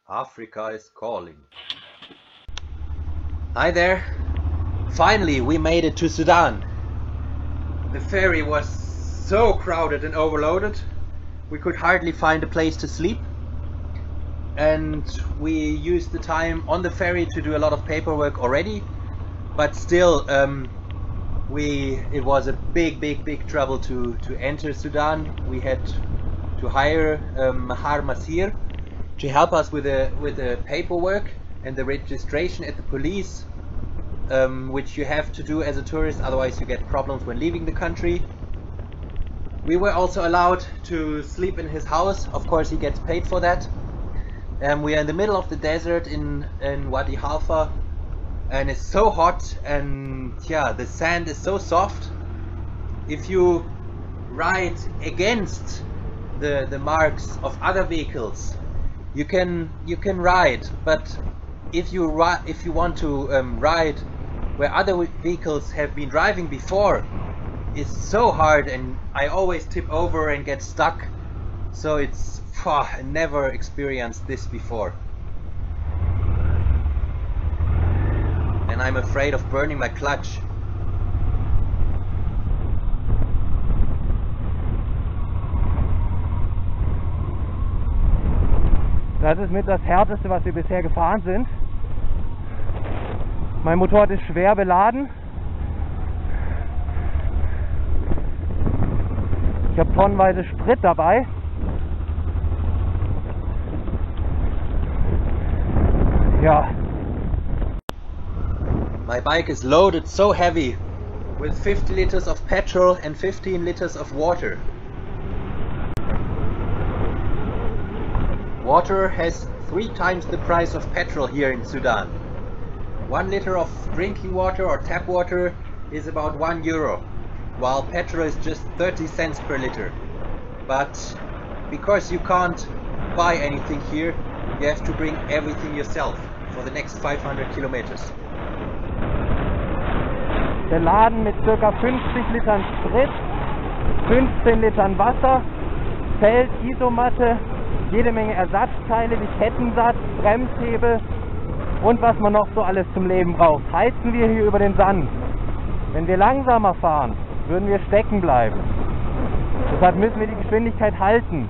Africa is calling. Hi there. Finally, we made it to Sudan. The ferry was so crowded and overloaded. We could hardly find a place to sleep. And we used the time on the ferry to do a lot of paperwork already. But still, it was a big trouble to enter Sudan. We had to hire Mahar Masir to help us with the paperwork and the registration at the police, which you have to do as a tourist, otherwise you get problems when leaving the country. We were also allowed to sleep in his house. Of course, he gets paid for that. We are in the middle of the desert in Wadi Halfa, and it's so hot, and yeah, the sand is so soft. If you ride against the marks of other vehicles, you can ride, but if you want to ride where other vehicles have been driving before, it's so hard, and I always tip over and get stuck. So it's I never experienced this before, and I'm afraid of burning my clutch. Das ist mit das Härteste, was wir bisher gefahren sind. Mein Motorrad ist schwer beladen. Ich habe tonnenweise Sprit dabei. Ja. My bike is loaded so heavy with 50 liters of petrol and 15 liters of water. Water has 3 times the price of petrol here in Sudan. 1 liter of drinking water or tap water is about €1, while petrol is just 30 cents per liter. But because you can't buy anything here, you have to bring everything yourself for the next 500 kilometers. Der Laden mit ca. 50 Litern Sprit, 15 Litern Wasser, Feld, Isomatte, jede Menge Ersatzteile wie Kettensatz, Bremshebel und was man noch so alles zum Leben braucht. Heizen wir hier über den Sand. Wenn wir langsamer fahren, würden wir stecken bleiben. Deshalb müssen wir die Geschwindigkeit halten.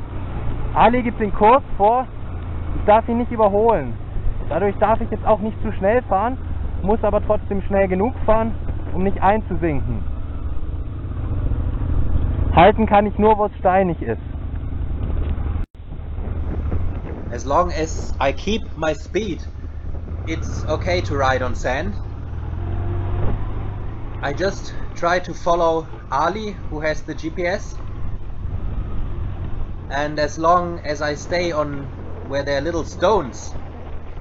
Ali gibt den Kurs vor, ich darf ihn nicht überholen. Dadurch darf ich jetzt auch nicht zu schnell fahren, muss aber trotzdem schnell genug fahren, um nicht einzusinken. Halten kann ich nur, wo es steinig ist. As long as I keep my speed, it's okay to ride on sand. I just try to follow Ali, who has the GPS, and as long as I stay on where there are little stones,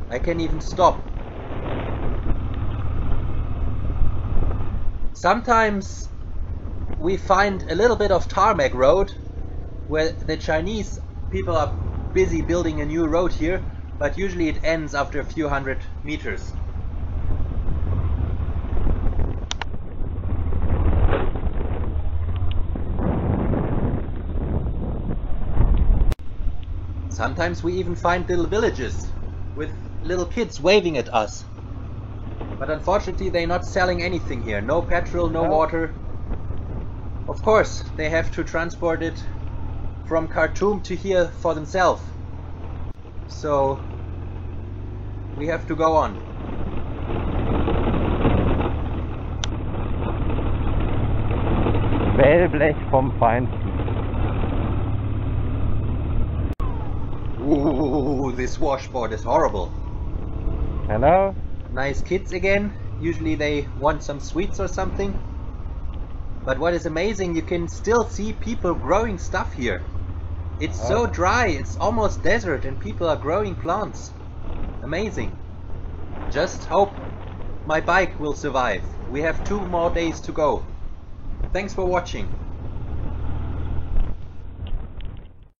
I can even stop. Sometimes we find a little bit of tarmac road where the Chinese people are busy building a new road here, but usually it ends after a few hundred meters. Sometimes we even find little villages with little kids waving at us. But unfortunately they're not selling anything here. No petrol, no water. Of course, they have to transport it from Khartoum to here for themselves. So we have to go on. Wellblech vom Feinsten. Ooh, this washboard is horrible. Hello? Nice kids again. Usually they want some sweets or something. But what is amazing, you can still see people growing stuff here. It's so dry, it's almost desert, and people are growing plants. Amazing. Just hope my bike will survive. We have 2 more days to go. Thanks for watching.